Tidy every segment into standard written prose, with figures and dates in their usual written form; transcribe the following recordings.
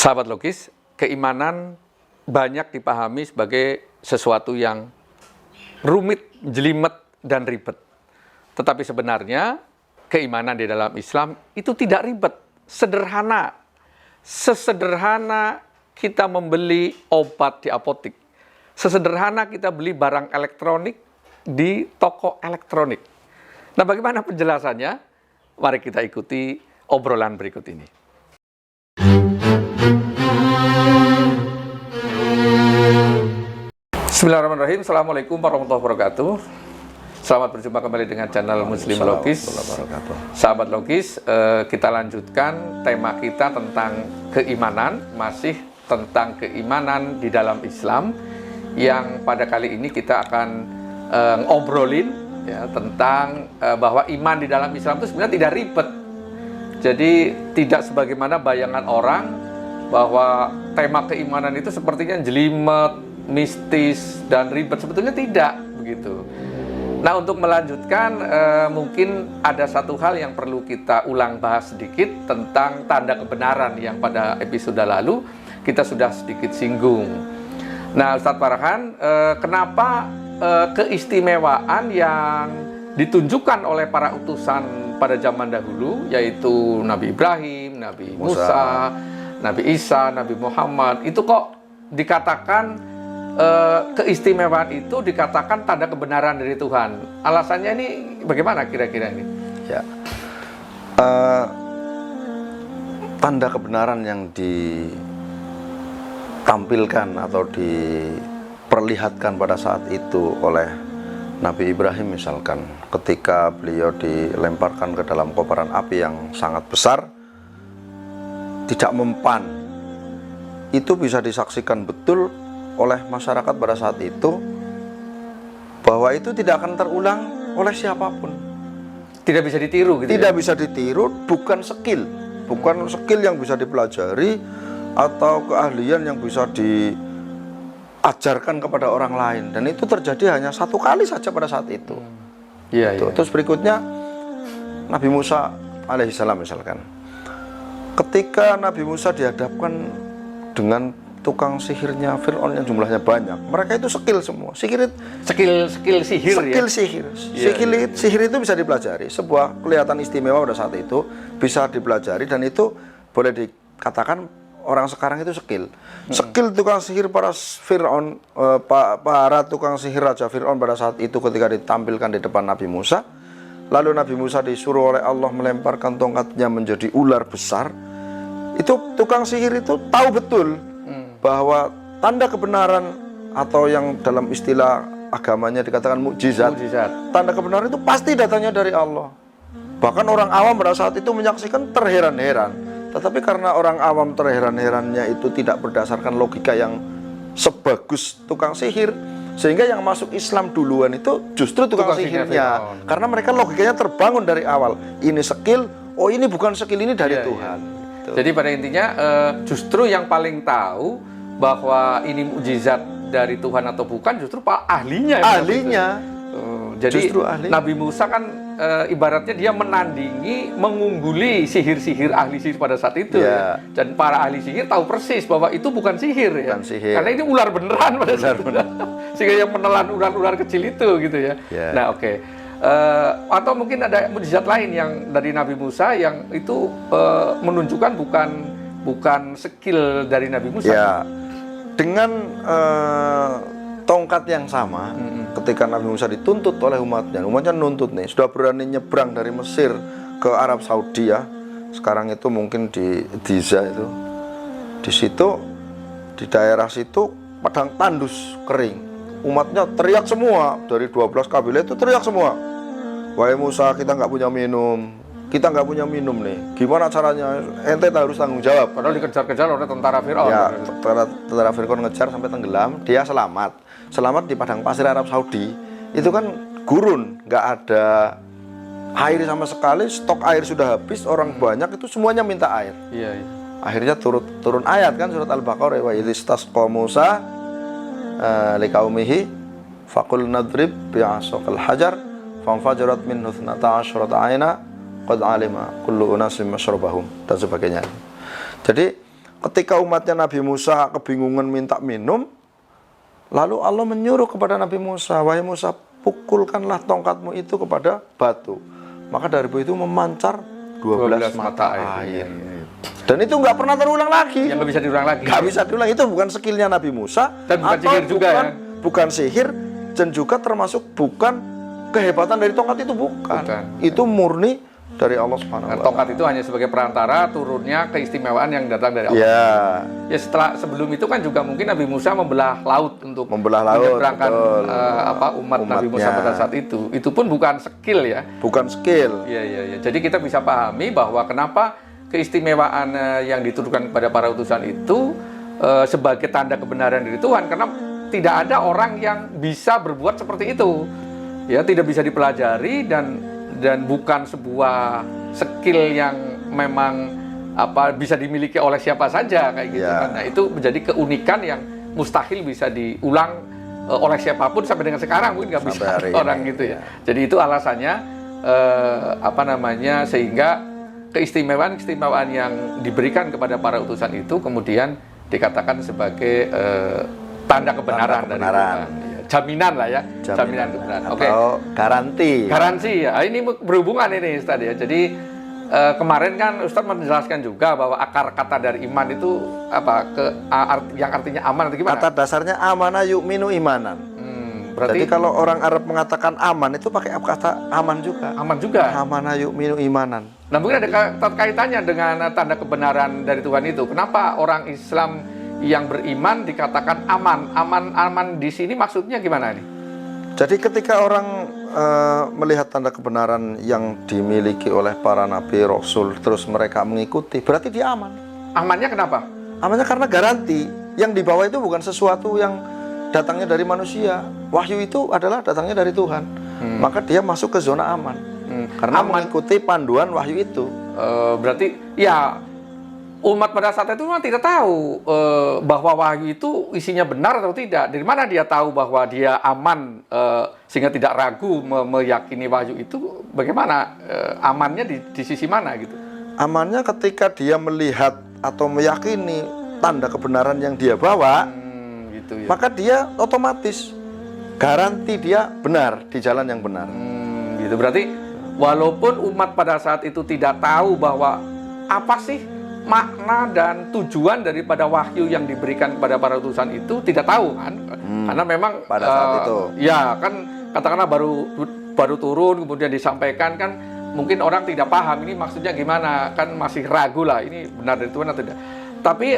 Sahabat logis, keimanan banyak dipahami sebagai sesuatu yang rumit, jelimet, dan ribet. Tetapi sebenarnya keimanan di dalam Islam itu tidak ribet, sederhana. Sesederhana kita membeli obat di apotik. Sesederhana kita beli barang elektronik di toko elektronik. Nah, bagaimana penjelasannya? Mari kita ikuti obrolan berikut ini. Bismillahirrahmanirrahim. Assalamualaikum warahmatullahi wabarakatuh. Selamat berjumpa kembali dengan channel Muslim Logis. Sahabat Logis, kita lanjutkan tema kita tentang keimanan, masih tentang keimanan di dalam Islam, yang pada kali ini kita akan ngobrolin ya, tentang bahwa iman di dalam Islam itu sebenarnya tidak ribet. Jadi tidak sebagaimana bayangan orang bahwa tema keimanan itu sepertinya jelimet, mistis, dan ribet. Sebetulnya tidak begitu. Nah, untuk melanjutkan mungkin ada satu hal yang perlu kita ulang bahas sedikit tentang tanda kebenaran yang pada episode lalu kita sudah sedikit singgung. Nah, Ustadz Farhan, kenapa keistimewaan yang ditunjukkan oleh para utusan pada zaman dahulu, yaitu Nabi Ibrahim, Nabi Musa, Nabi Isa, Nabi Muhammad, itu kok dikatakan keistimewaan itu dikatakan tanda kebenaran dari Tuhan? Alasannya ini bagaimana kira-kira ini? Ya, tanda kebenaran yang ditampilkan atau diperlihatkan pada saat itu oleh Nabi Ibrahim misalkan, ketika beliau dilemparkan ke dalam kobaran api yang sangat besar, tidak mempan, itu bisa disaksikan betul oleh masyarakat pada saat itu, bahwa itu tidak akan terulang oleh siapapun. Tidak bisa ditiru gitu. Tidak bisa ditiru, bukan skill yang bisa dipelajari atau keahlian yang bisa diajarkan kepada orang lain. Dan itu terjadi hanya satu kali saja pada saat itu. Iya, iya. Terus berikutnya Nabi Musa alaihissalam misalkan, ketika Nabi Musa dihadapkan dengan tukang sihirnya Fir'aun yang jumlahnya banyak, mereka itu skill semua. Skill sihir ya? Sihir itu bisa dipelajari. Sebuah kelihatan istimewa pada saat itu bisa dipelajari, dan itu boleh dikatakan orang sekarang itu skill. Skill tukang sihir para Fir'aun, para tukang sihir Raja Fir'aun pada saat itu ketika ditampilkan di depan Nabi Musa, lalu Nabi Musa disuruh oleh Allah melemparkan tongkatnya menjadi ular besar. Itu tukang sihir itu tahu betul bahwa tanda kebenaran atau yang dalam istilah agamanya dikatakan mukjizat, tanda kebenaran itu pasti datangnya dari Allah. Bahkan orang awam pada saat itu menyaksikan terheran-heran. Tetapi karena orang awam terheran-herannya itu tidak berdasarkan logika yang sebagus tukang sihir, sehingga yang masuk Islam duluan itu justru tukang sihirnya. Karena mereka logikanya terbangun dari awal. Ini skill, oh ini bukan skill, ini dari Tuhan. Jadi pada intinya justru yang paling tahu bahwa ini mukjizat dari Tuhan atau bukan justru pak ahlinya. Jadi Nabi Musa kan ibaratnya dia menandingi, mengungguli sihir-sihir ahli sihir pada saat itu ya. Dan para ahli sihir tahu persis bahwa itu bukan sihir ya. Karena ini ular beneran pada saat itu. Sehingga yang menelan ular-ular kecil itu gitu ya. Nah, oke. Atau mungkin ada mukjizat lain yang dari Nabi Musa yang itu menunjukkan bukan skill dari Nabi Musa. Ya, dengan tongkat yang sama, ketika Nabi Musa dituntut oleh umatnya nuntut nih, sudah berani nyebrang dari Mesir ke Arab Saudi ya. Sekarang itu mungkin di Diza itu, di situ, di daerah situ padang tandus kering. Umatnya teriak semua, dari 12 kabilah itu teriak semua, wahai Musa, kita nggak punya minum, nih, gimana caranya? Ente harus tanggung jawab. Padahal dikejar-kejar oleh tentara Fir'aun. Ya, tentara Fir'aun ngejar sampai tenggelam, dia selamat di padang pasir Arab Saudi. Itu kan gurun, nggak ada air sama sekali, stok air sudah habis, orang banyak, itu semuanya minta air. Iya. Akhirnya turun ayat kan, surat Al-Baqarah, wa idhistasqa Musa liqaumihi faqul nadrib bi'asaqal hajar fanfajarat minhu 12 aina qad alima kullu unasim masyrabahum, dan sebagainya. Jadi ketika umatnya Nabi Musa kebingungan minta minum, lalu Allah menyuruh kepada Nabi Musa, wahai Musa, pukulkanlah tongkatmu itu kepada batu. Maka dari batu itu memancar 12 mata air. Dan itu nggak pernah terulang lagi. Yang nggak bisa diulang lagi. Nggak bisa diulang. Itu bukan skillnya Nabi Musa. Dan bukan sihir juga ya. Bukan sihir. Dan juga termasuk bukan kehebatan dari tongkat itu. Bukan. Itu murni dari Allah Subhanahu wa Ta'ala. Tongkat itu hanya sebagai perantara turunnya keistimewaan yang datang dari Allah. Ya. Ya sebelum itu kan juga mungkin Nabi Musa membelah laut untuk menyeberangkan umat Nabi Musa pada saat itu. Itu pun bukan skill ya. Bukan skill. Iya. Jadi kita bisa pahami bahwa kenapa keistimewaan yang diturunkan kepada para utusan itu sebagai tanda kebenaran dari Tuhan, karena tidak ada orang yang bisa berbuat seperti itu. Ya, tidak bisa dipelajari dan bukan sebuah skill yang memang bisa dimiliki oleh siapa saja kayak gitu kan. Nah, itu menjadi keunikan yang mustahil bisa diulang oleh siapapun sampai dengan sekarang, mungkin nggak bisa orang gitu ya. Jadi itu alasannya sehingga keistimewaan yang diberikan kepada para utusan itu kemudian dikatakan sebagai tanda kebenaran dari Tuhan. Jaminan lah ya, jaminan kebenaran. Oke. Garansi ya. Ini berhubungan ini Ustaz ya. Jadi kemarin kan Ustaz menjelaskan juga bahwa akar kata dari iman itu yang artinya aman atau gimana? Kata dasarnya amana yu'minu imanan. Jadi kalau orang Arab mengatakan aman itu pakai kata aman juga. Aman juga. Amana yu'minu imanan. Nah, mungkin ada kaitannya dengan tanda kebenaran dari Tuhan itu. Kenapa orang Islam yang beriman dikatakan aman? Aman di sini maksudnya gimana nih? Jadi ketika orang melihat tanda kebenaran yang dimiliki oleh para nabi, rasul, terus mereka mengikuti, berarti dia aman. Amannya kenapa? Amannya karena garanti. Yang dibawa itu bukan sesuatu yang datangnya dari manusia. Wahyu itu adalah datangnya dari Tuhan. Maka dia masuk ke zona aman. Karena mengikuti panduan wahyu itu. Berarti ya umat pada saat itu memang tidak tahu bahwa wahyu itu isinya benar atau tidak. Dari mana dia tahu bahwa dia aman sehingga tidak ragu meyakini wahyu itu? Bagaimana amannya di sisi mana gitu? Amannya ketika dia melihat atau meyakini tanda kebenaran yang dia bawa, gitu ya. Maka dia otomatis garansi dia benar di jalan yang benar. Gitu berarti walaupun umat pada saat itu tidak tahu bahwa apa sih makna dan tujuan daripada wahyu yang diberikan kepada para utusan itu, tidak tahu kan, karena memang pada saat itu ya kan katakanlah baru turun kemudian disampaikan kan, mungkin orang tidak paham ini maksudnya gimana, kan masih ragu lah ini benar dari Tuhan atau tidak. Tapi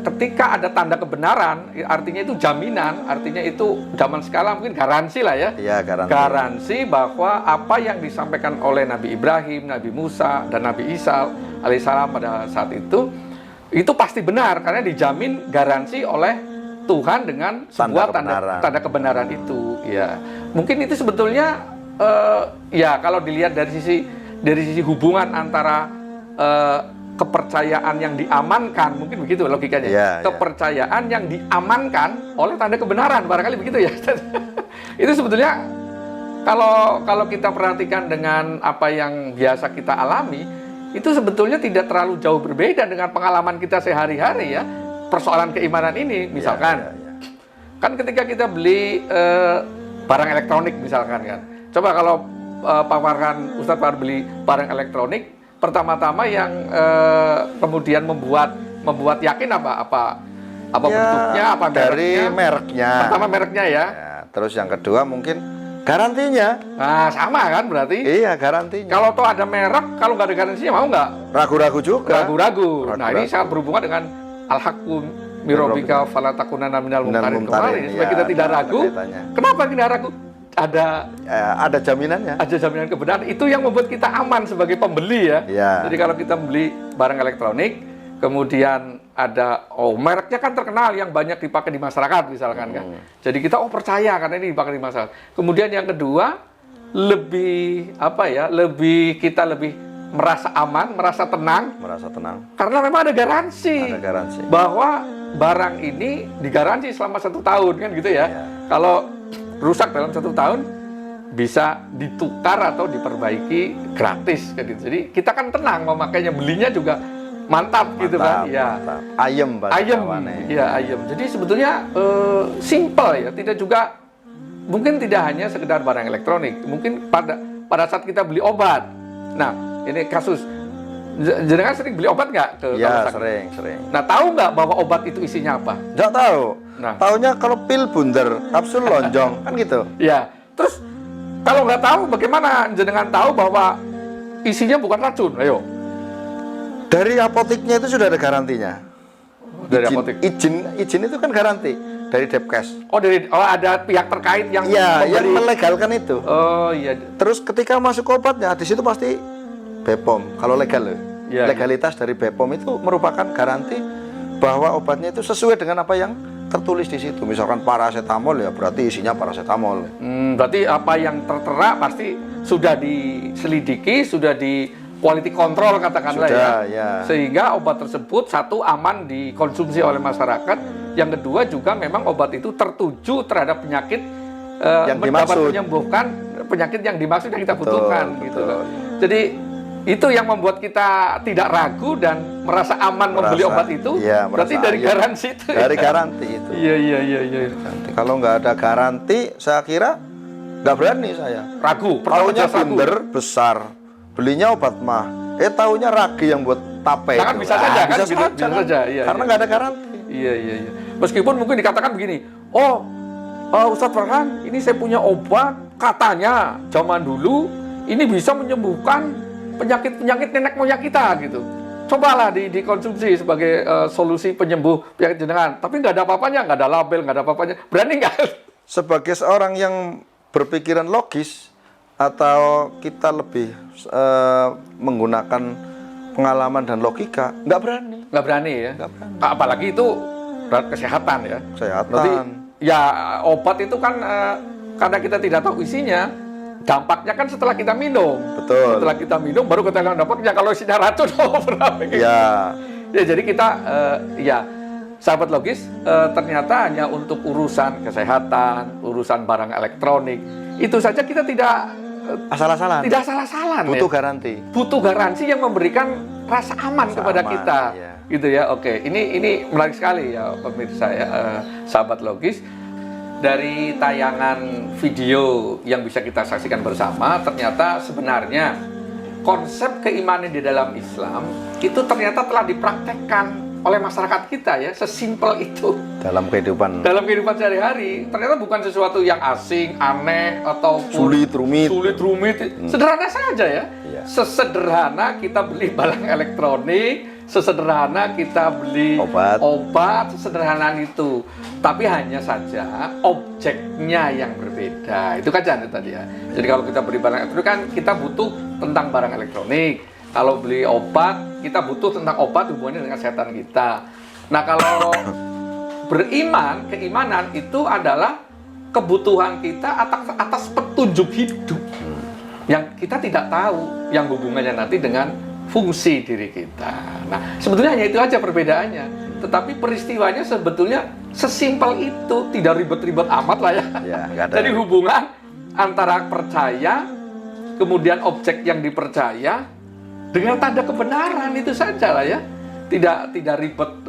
ketika ada tanda kebenaran, artinya itu jaminan, artinya itu zaman sekarang mungkin garansi lah ya. Iya, garansi bahwa apa yang disampaikan oleh Nabi Ibrahim, Nabi Musa, dan Nabi Isa alaihissalam pada saat itu pasti benar karena dijamin garansi oleh Tuhan dengan sebuah tanda kebenaran itu. Ya, mungkin itu sebetulnya ya kalau dilihat dari sisi hubungan antara kepercayaan yang diamankan, mungkin begitu logikanya. Kepercayaan yang diamankan oleh tanda kebenaran, barangkali begitu ya. Itu sebetulnya kalau kita perhatikan dengan apa yang biasa kita alami, itu sebetulnya tidak terlalu jauh berbeda dengan pengalaman kita sehari-hari ya. Persoalan keimanan ini, misalkan, kan ketika kita beli barang elektronik misalkan kan, coba kalau paparkan Ustadz beli barang elektronik, pertama-tama yang kemudian membuat yakin apa bentuknya, apa dari mereknya. Pertama mereknya ya. Terus yang kedua mungkin garantinya. Nah, sama kan berarti? Iya, garantinya. Kalau toh ada merek, kalau nggak ada garansinya mau nggak? Ragu-ragu juga. Ragu-ragu. Nah, ini sangat berhubungan dengan al-haqqu mirobika falatakunana minal mumtarin kemarin. Supaya kita tidak ragu. Kenapa tidak ragu? Ada jaminannya. Ada jaminan kebenaran. Itu yang membuat kita aman sebagai pembeli ya. Jadi kalau kita beli barang elektronik, kemudian ada mereknya kan terkenal yang banyak dipakai di masyarakat misalkan kan. Jadi kita percaya karena ini dipakai di masyarakat. Kemudian yang kedua, kita lebih merasa aman, merasa tenang. Karena memang ada garansi. Bahwa barang ini digaransi selama 1 tahun kan gitu ya. Kalau rusak dalam 1 tahun bisa ditukar atau diperbaiki gratis kan gitu. Jadi kita kan tenang memakainya, belinya juga mantap gitu kan. Ya. Mantap. Ayem bahasa Ayem. Jawane. Iya, ayem. Jadi sebetulnya simple ya, tidak juga mungkin tidak hanya sekedar barang elektronik. Mungkin pada saat kita beli obat. Nah, ini kasus jenengan sering beli obat nggak ke Ya, kalau sakit? sering. Nah, tahu nggak bahwa obat itu isinya apa? Nggak tahu. Nah. Taunya kalau pil bundar, kapsul lonjong, kan gitu. Ya, terus kalau nggak tahu, bagaimana jenengan tahu bahwa isinya bukan racun? Ayo. Dari apoteknya itu sudah ada garantinya. Dari apotek. Izin itu kan garansi dari Depkes. Ada pihak terkait yang Iya, yang memberi. melegalkan itu. Oh iya. Terus ketika masuk obatnya, di situ pasti BPOM. Kalau legal loh. Ya, Legalitas dari BPOM itu merupakan garansi bahwa obatnya itu sesuai dengan apa yang tertulis di situ. Misalkan paracetamol, ya berarti isinya paracetamol. Berarti apa yang tertera pasti sudah diselidiki, sudah di quality control katakanlah Sudah, ya. ya. Sehingga obat tersebut satu aman dikonsumsi oleh masyarakat, yang kedua juga memang obat itu tertuju terhadap penyakit Yang dapat dimaksud. menyembuhkan penyakit yang dimaksud yang kita Betul, butuhkan gitu betul. loh. Jadi itu yang membuat kita tidak ragu dan merasa aman membeli obat itu. Iya, berarti merasa dari aman. garansi itu. Dari garansi itu. Iya. Nanti kalau nggak ada garansi, saya kira nggak berani saya. Ragu. Pertama Taunya jelas ragu. bundar besar, belinya obat mah. Taunya ragi yang buat tape. Nah, kan itu. bisa saja kan, bisa bisa kan? saja, iya, Karena iya. nggak ada garansi. Iya. Meskipun mungkin dikatakan begini, Ustadz Farhan, ini saya punya obat, katanya zaman dulu ini bisa menyembuhkan penyakit nenek moyang kita gitu. Cobalah dikonsumsi sebagai solusi penyembuh penyakit jenengan. Tapi nggak ada apa-apanya, nggak ada label, nggak ada apa-apanya. Berani nggak? Sebagai seorang yang berpikiran logis atau kita lebih menggunakan pengalaman dan logika, nggak berani. Nggak berani ya. Nggak berani. Apalagi itu berat kesehatan ya. Kesehatan. Berarti ya obat itu kan karena kita tidak tahu isinya, dampaknya kan setelah kita minum. Betul. Setelah kita minum baru kita tahu dampaknya. Kalau isinya racun, berapa? Ya, Ya jadi kita sahabat logis ternyata hanya untuk urusan kesehatan, urusan barang elektronik itu saja kita tidak asal-asalan. tidak salah-salah. Butuh garansi. Butuh garansi yang memberikan rasa aman Rasa kepada aman, kita, iya. gitu ya. Oke, ini menarik sekali ya pemirsa ya, sahabat logis. Dari tayangan video yang bisa kita saksikan bersama, ternyata sebenarnya konsep keimanan di dalam Islam itu ternyata telah dipraktekkan oleh masyarakat kita ya, sesimpel itu. Dalam kehidupan Dalam kehidupan sehari-hari, ternyata bukan sesuatu yang asing, aneh, atau sulit, rumit. Sederhana saja ya. Iya. Sesederhana kita beli barang elektronik, sesederhana kita beli Obat. sesederhana itu. Tapi hanya saja objeknya yang berbeda. Itu kan tadi ya. Jadi kalau kita beli barang elektronik kan kita butuh tentang barang elektronik. Kalau beli obat, kita butuh tentang obat hubungannya dengan kesehatan kita. Nah, kalau keimanan itu adalah kebutuhan kita atas petunjuk hidup yang kita tidak tahu, yang hubungannya nanti dengan fungsi diri kita. Nah, sebetulnya hanya itu aja perbedaannya. Tetapi peristiwanya sebetulnya sesimpel itu, tidak ribet-ribet amat lah ya. Ya, nggak ada. Jadi hubungan antara percaya, kemudian objek yang dipercaya, dengan tanda kebenaran itu saja lah ya. Tidak ribet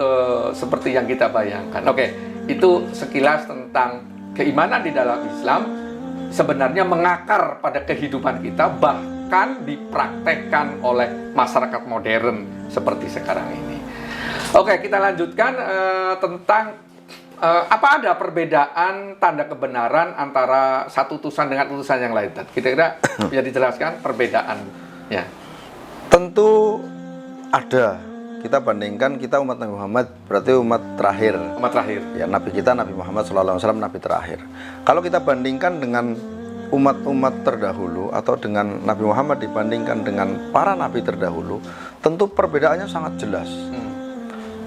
seperti yang kita bayangkan. Oke, itu sekilas tentang keimanan di dalam Islam. Sebenarnya mengakar pada kehidupan kita, bahkan dipraktekkan oleh masyarakat modern seperti sekarang ini. Oke, kita lanjutkan tentang apa ada perbedaan tanda kebenaran antara satu utusan dengan utusan yang lain. Kira-kira bisa dijelaskan perbedaan ya. Tentu ada. Kita bandingkan, kita umat Nabi Muhammad berarti umat terakhir. Umat terakhir. Ya, Nabi kita Nabi Muhammad SAW Nabi terakhir. Kalau kita bandingkan dengan umat-umat terdahulu atau dengan Nabi Muhammad dibandingkan dengan para nabi terdahulu, tentu perbedaannya sangat jelas.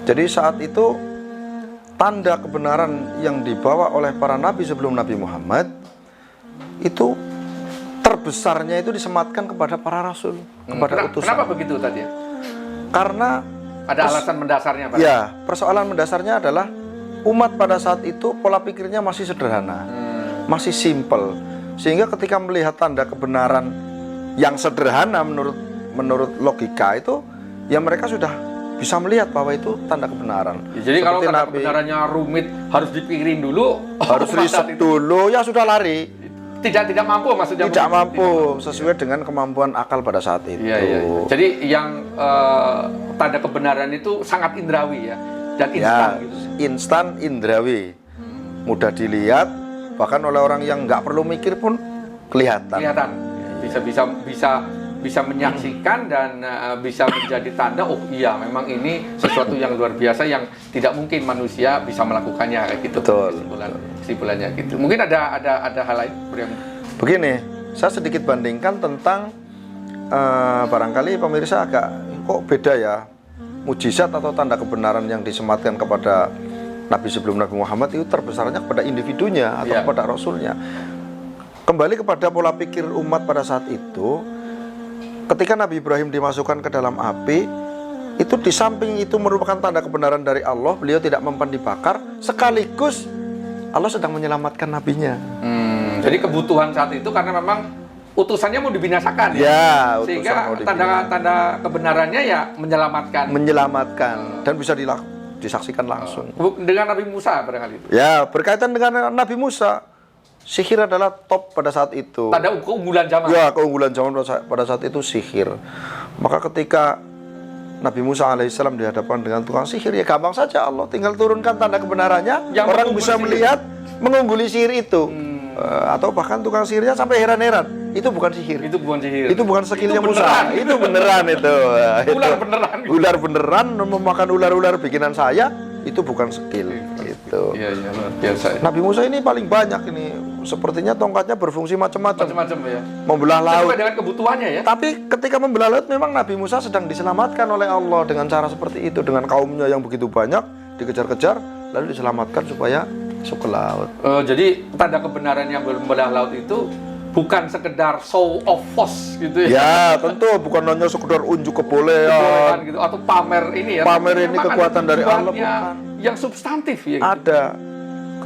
Jadi saat itu tanda kebenaran yang dibawa oleh para nabi sebelum Nabi Muhammad itu terbesarnya itu disematkan kepada para rasul, kepada utusan. Kenapa begitu tadi ya? Karena ada alasan mendasarnya, Pak? Ya, persoalan mendasarnya adalah umat pada saat itu pola pikirnya masih sederhana, masih simpel, sehingga ketika melihat tanda kebenaran yang sederhana menurut logika itu, ya mereka sudah bisa melihat bahwa itu tanda kebenaran. Ya, jadi kalau Seperti tanda Nabi kebenarannya rumit, harus dipikirin dulu, harus pada riset saat itu dulu, ya sudah lari. tidak mampu maksudnya. Tidak mampu Tidak sesuai dengan kemampuan akal pada saat itu. Iya, iya. Jadi yang tanda kebenaran itu sangat indrawi ya, dan instan Ya, gitu. instan indrawi, mudah dilihat, bahkan oleh orang yang nggak perlu mikir pun kelihatan. Bisa menyaksikan dan bisa menjadi tanda, oh iya memang ini sesuatu yang luar biasa yang tidak mungkin manusia bisa melakukannya kayak gitu. Betul. Kesimpulannya gitu. Mungkin ada hal lain yang Begini, saya sedikit bandingkan tentang barangkali pemirsa agak kok beda ya, mujizat atau tanda kebenaran yang disematkan kepada Nabi sebelum Nabi Muhammad itu terbesarnya kepada individunya atau kepada Rasulnya. Kembali kepada pola pikir umat pada saat itu, ketika Nabi Ibrahim dimasukkan ke dalam api, itu di samping itu merupakan tanda kebenaran dari Allah, beliau tidak mempan dibakar, sekaligus Allah sedang menyelamatkan nabinya. Jadi kebutuhan saat itu karena memang utusannya mau dibinasakan ya, sehingga tanda kebenarannya ya menyelamatkan dan bisa disaksikan langsung. Dengan Nabi Musa barangkali itu. Ya, berkaitan dengan Nabi Musa, sihir adalah top pada saat itu. Tanda keunggulan zaman. Ya, keunggulan zaman pada saat itu sihir. Maka ketika Nabi Musa alaihissalam dihadapkan dengan tukang sihir, ya gampang saja, Allah tinggal turunkan tanda kebenarannya, yang orang bisa melihat mengungguli sihir itu. Atau bahkan tukang sihirnya sampai heran-heran, itu bukan sihir. Itu bukan sihir. Itu bukan skillnya Musa. Itu beneran itu. Ular beneran. Ular beneran memakan ular-ular bikinan saya, itu bukan skill. Gitu. Iya, luar biasa. Nabi Musa ini paling banyak ini. Sepertinya tongkatnya berfungsi macam-macam. Macam-macam ya. Membelah laut. Sesuai dengan kebutuhannya ya. Tapi ketika membelah laut memang Nabi Musa sedang diselamatkan oleh Allah dengan cara seperti itu, dengan kaumnya yang begitu banyak dikejar-kejar lalu diselamatkan supaya masuk ke laut. Jadi tanda kebenaran yang membelah laut itu bukan sekedar show of force gitu ya. Ya, tentu bukan hanya sekedar unjuk kebolehan gitu atau pamer ini ya. Pamer ini kekuatan dari Allah bukan. Yang substantif ya. Gitu. Ada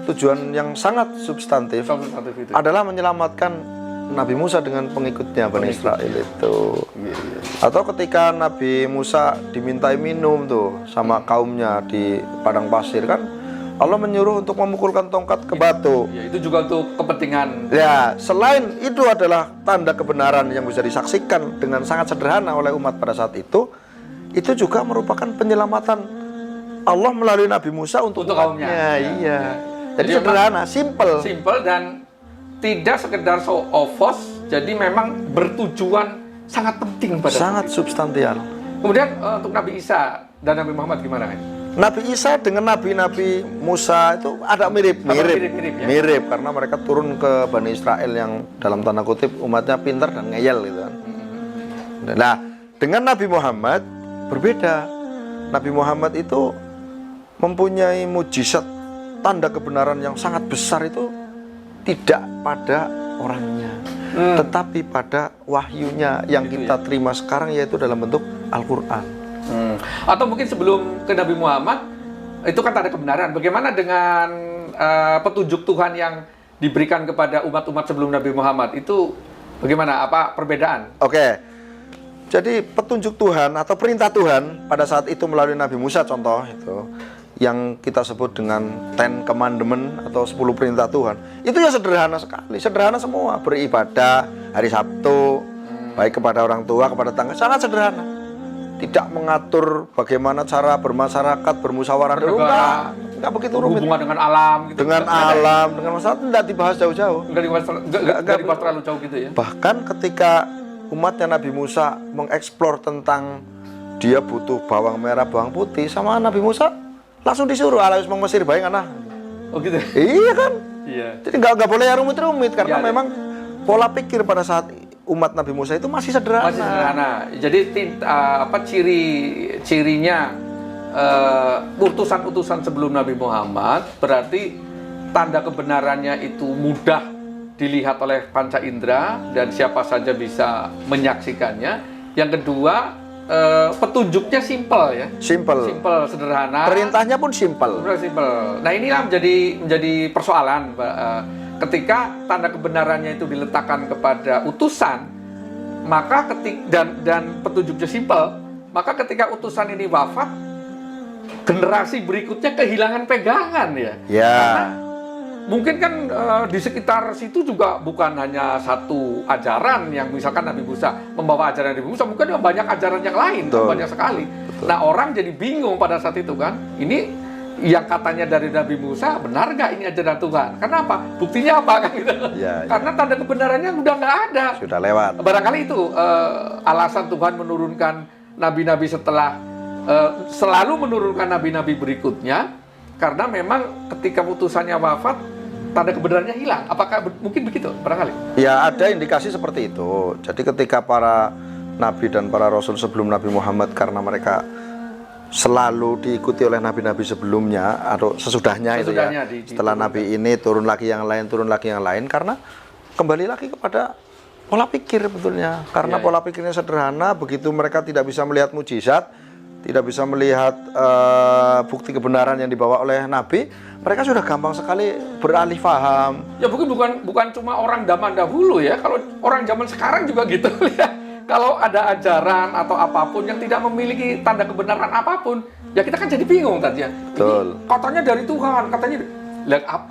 tujuan yang sangat substantif itu adalah menyelamatkan Nabi Musa dengan pengikutnya Bani Israel itu. Atau ketika Nabi Musa dimintai minum tuh sama kaumnya di padang pasir kan, Allah menyuruh untuk memukulkan tongkat ke batu. Ya, itu juga untuk kepentingan. Ya, selain itu adalah tanda kebenaran yang bisa disaksikan dengan sangat sederhana oleh umat pada saat itu juga merupakan penyelamatan Allah melalui Nabi Musa untuk kaumnya. Iya. Jadi sederhana, simple dan tidak sekedar show of force. Jadi memang bertujuan sangat penting pada sangat substansial. Kemudian untuk Nabi Isa dan Nabi Muhammad gimana kan? Nabi Isa dengan Nabi Musa itu ada mirip ya? Mirip karena mereka turun ke Bani Israel yang dalam tanda kutip umatnya pintar dan ngeyel gitu kan. Nah, dengan Nabi Muhammad berbeda. Nabi Muhammad itu mempunyai mujizat tanda kebenaran yang sangat besar itu tidak pada orangnya, tetapi pada wahyunya yang kita terima sekarang, yaitu dalam bentuk Al-Quran. Atau mungkin sebelum ke Nabi Muhammad itu kan tanda kebenaran. Bagaimana dengan petunjuk Tuhan yang diberikan kepada umat-umat sebelum Nabi Muhammad itu bagaimana? Apa perbedaan? Oke. Jadi petunjuk Tuhan atau perintah Tuhan pada saat itu melalui Nabi Musa contoh itu yang kita sebut dengan 10 Commandment atau 10 perintah Tuhan. Itu ya sederhana sekali, sederhana semua, beribadah hari Sabtu, baik kepada orang tua, kepada tetangga, sangat sederhana. Tidak mengatur bagaimana cara bermasyarakat, bermusyawarah dulu, enggak begitu rumit. Hubungan dengan alam gitu. Dengan alam, dengan masalah tidak dibahas jauh-jauh. Enggak dibahas terlalu jauh gitu ya. Bahkan ketika umatnya Nabi Musa mengeksplor tentang dia butuh bawang merah, bawang putih, sama Nabi Musa langsung disuruh ala Usmang Mesir baik anak. Oh gitu. Iya kan? Iya. Jadi nggak boleh rumit-rumit karena memang pola pikir pada saat umat Nabi Musa itu masih sederhana. Masih sederhana. Jadi ciri-cirinya utusan-utusan sebelum Nabi Muhammad berarti tanda kebenarannya itu mudah dilihat oleh panca indera dan siapa saja bisa menyaksikannya. Yang kedua, petunjuknya simple ya. Simple, sederhana. Perintahnya pun simple. Nah, inilah menjadi persoalan ketika tanda kebenarannya itu diletakkan kepada utusan, maka dan petunjuknya simple, maka ketika utusan ini wafat, generasi berikutnya kehilangan pegangan ya. Ya. Karena mungkin kan di sekitar situ juga bukan hanya satu ajaran yang misalkan Nabi Musa membawa ajaran Nabi Musa, mungkin ada banyak ajaran yang lain, banyak sekali. Nah, orang jadi bingung pada saat itu kan, ini yang katanya dari Nabi Musa benar nggak ini ajaran Tuhan? Kenapa? Buktinya apa kan gitu? Ya. Karena tanda kebenarannya udah nggak ada. Sudah lewat. Barangkali itu alasan Tuhan menurunkan nabi-nabi setelah selalu menurunkan nabi-nabi berikutnya, karena memang ketika putusannya wafat tanda kebenarannya hilang. Apakah mungkin begitu barangkali? Ya, ada indikasi seperti itu. Jadi ketika para nabi dan para rasul sebelum Nabi Muhammad, karena mereka selalu diikuti oleh nabi-nabi sebelumnya atau sesudahnya itu ya, setelah nabi ini turun lagi yang lain, karena kembali lagi kepada pola pikir betulnya. Karena pola pikirnya sederhana, begitu mereka tidak bisa melihat mujizat, tidak bisa melihat bukti kebenaran yang dibawa oleh nabi, mereka sudah gampang sekali beralih paham. Ya mungkin bukan cuma orang zaman dahulu ya, kalau orang zaman sekarang juga gitu ya. Kalau ada ajaran atau apapun yang tidak memiliki tanda kebenaran apapun, ya kita kan jadi bingung tadinya. Ini katanya dari Tuhan, katanya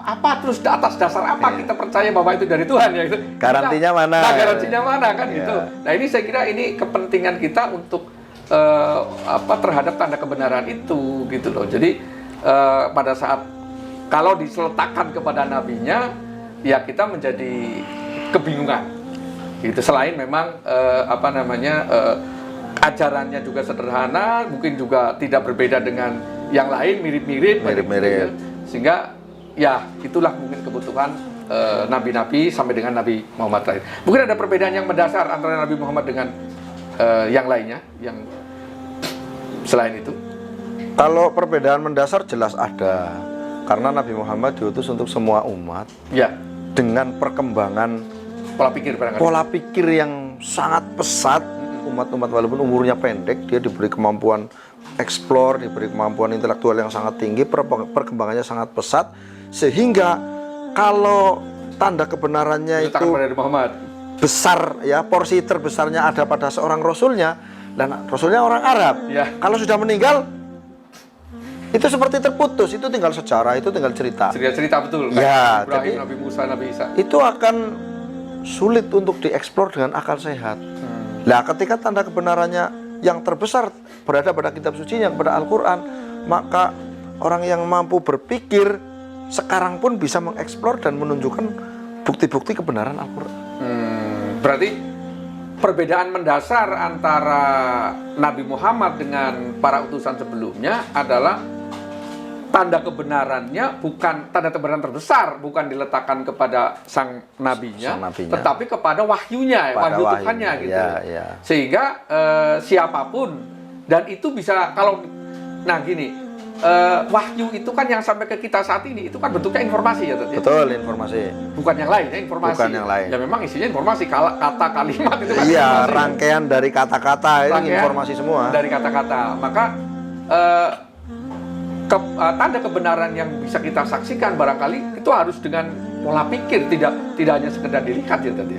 apa terus atas dasar apa kita percaya bahwa itu dari Tuhan ya itu. Garansinya mana? Nah, garansinya mana kan gitu. Nah, ini saya kira ini kepentingan kita untuk terhadap tanda kebenaran itu gitu loh. Jadi pada saat kalau diseletakkan kepada nabinya, ya kita menjadi kebingungan. Gitu. Selain memang ajarannya juga sederhana, mungkin juga tidak berbeda dengan yang lain, mirip-mirip. Sehingga ya itulah mungkin kebutuhan nabi-nabi sampai dengan Nabi Muhammad terakhir. Mungkin ada perbedaan yang mendasar antara Nabi Muhammad dengan yang lainnya, yang selain itu. Kalau perbedaan mendasar jelas ada, karena Nabi Muhammad diutus untuk semua umat. Ya. Dengan perkembangan pola pikir yang sangat pesat. Umat-umat walaupun umurnya pendek, dia diberi kemampuan eksplor, diberi kemampuan intelektual yang sangat tinggi, perkembangannya sangat pesat, sehingga kalau tanda kebenarannya itu besar ya, porsi terbesarnya ada pada seorang rasulnya, dan rasulnya orang Arab. Ya. Kalau sudah meninggal, itu seperti terputus, itu tinggal sejarah, itu tinggal cerita. Cerita betul. Ya, Ibrahim, jadi Nabi Musa, Nabi Isa. Itu akan sulit untuk dieksplor dengan akal sehat. Nah, ketika tanda kebenarannya yang terbesar berada pada kitab sucinya, kepada Al-Quran, maka orang yang mampu berpikir sekarang pun bisa mengeksplor dan menunjukkan bukti-bukti kebenaran Al-Quran. Berarti perbedaan mendasar antara Nabi Muhammad dengan para utusan sebelumnya adalah tanda kebenarannya bukan tanda kebenaran terbesar, bukan diletakkan kepada sang nabinya, tetapi kepada wahyunya, wahyu Tuhannya gitu. Ya. Sehingga siapapun, dan itu bisa gini, wahyu itu kan yang sampai ke kita saat ini itu kan bentuknya informasi ya, Betul, informasi. Bukan yang lain ya, informasi. Bukan yang lain. Ya memang isinya informasi, kata kalimat itu kan. Iya, informasi. rangkaian dari kata-kata ini informasi semua. Dari kata-kata, maka tanda kebenaran yang bisa kita saksikan barangkali itu harus dengan pola pikir, tidak hanya sekedar dilihat ya tadi.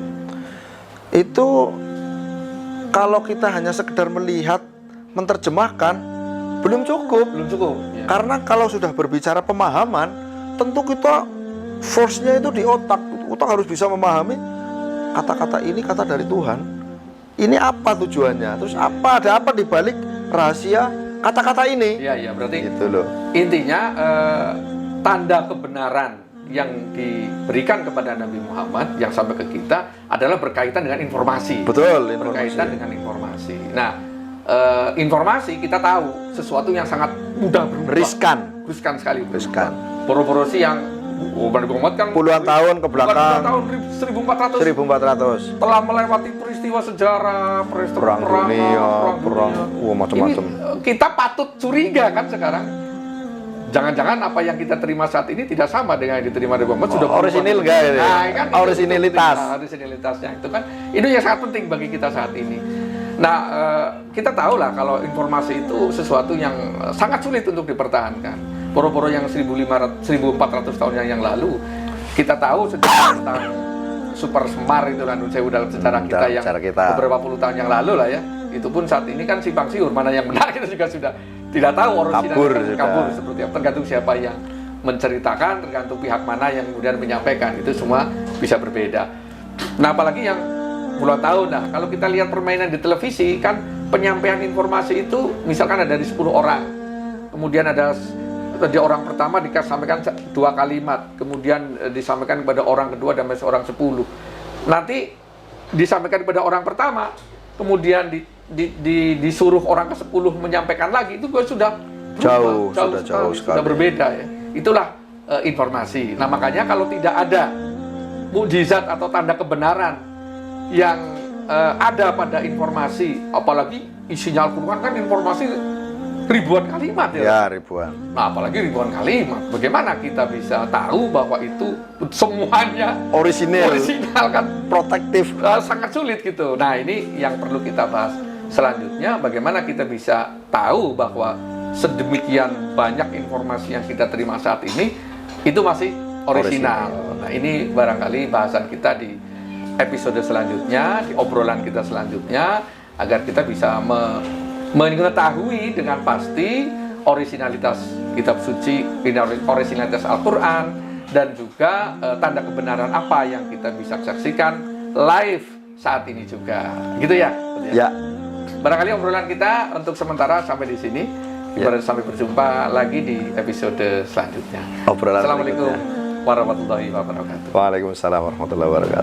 Itu kalau kita hanya sekedar melihat, menerjemahkan belum cukup. Ya. Karena kalau sudah berbicara pemahaman, tentu kita force-nya itu di otak. Otak harus bisa memahami kata-kata ini kata dari Tuhan. Ini apa tujuannya? Terus ada apa di balik rahasia kata-kata ini? Iya, berarti gitu loh. Intinya tanda kebenaran yang diberikan kepada Nabi Muhammad yang sampai ke kita adalah berkaitan dengan informasi. Betul, berkaitan dengan informasi. Nah, informasi kita tahu sesuatu yang sangat mudah berubah. Riskan sekali. Boro-boro sih yang Nabi Muhammad kan puluhan tahun ke belakang. Tahun 1400. Telah melewati peristiwa sejarah, perang dunia, macam-macam. Kita patut curiga kan sekarang. Jangan-jangan apa yang kita terima saat ini tidak sama dengan yang diterima Nabi Muhammad sudah orisinil enggak ya? Nah, kan orisinilitasnya itu kan itu yang sangat penting bagi kita saat ini. Nah, kita tahu lah kalau informasi itu sesuatu yang sangat sulit untuk dipertahankan. Poro-poro yang 1400 tahun yang lalu, kita tahu sejarah tentang Super Semar itu lah, dalam sejarah kita yang beberapa puluh tahun yang lalu lah ya. Itu pun saat ini kan simpang siur, mana yang benar kita juga tidak tahu orisinalnya Kabur sudah. seperti apa, tergantung siapa yang menceritakan, tergantung pihak mana yang kemudian menyampaikan, itu semua bisa berbeda. Nah, apalagi yang puluhan tahun. Nah, kalau kita lihat permainan di televisi kan penyampaian informasi itu misalkan ada dari 10 orang, kemudian ada orang pertama disampaikan 2 kalimat, kemudian disampaikan kepada orang kedua dan orang 10. Nanti disampaikan kepada orang pertama, kemudian disuruh orang ke-10 menyampaikan lagi, itu sudah berubah, jauh sekali. sudah berbeda ya. Itulah informasi. Nah, makanya kalau tidak ada mukjizat atau tanda kebenaran yang ada pada informasi, apalagi isinya Al-Quran kan informasi ribuan kalimat ya. Ya, ribuan. Nah, apalagi ribuan kalimat. Bagaimana kita bisa tahu bahwa itu semuanya Orisinal kan? protektif. Sangat sulit gitu. Nah, ini yang perlu kita bahas selanjutnya. Bagaimana kita bisa tahu bahwa sedemikian banyak informasi yang kita terima saat ini itu masih orisinal. Nah, ini barangkali bahasan kita di episode selanjutnya, di obrolan kita selanjutnya, agar kita bisa mengetahui dengan pasti orisinalitas kitab suci, orisinalitas Al-Quran, dan juga tanda kebenaran apa yang kita bisa saksikan live saat ini juga. Gitu ya? Ya. Barangkali obrolan kita untuk sementara sampai di sini. Sampai berjumpa lagi di episode selanjutnya. Obrolan Assalamualaikum berikutnya. warahmatullahi wabarakatuh. Waalaikumsalam warahmatullahi wabarakatuh.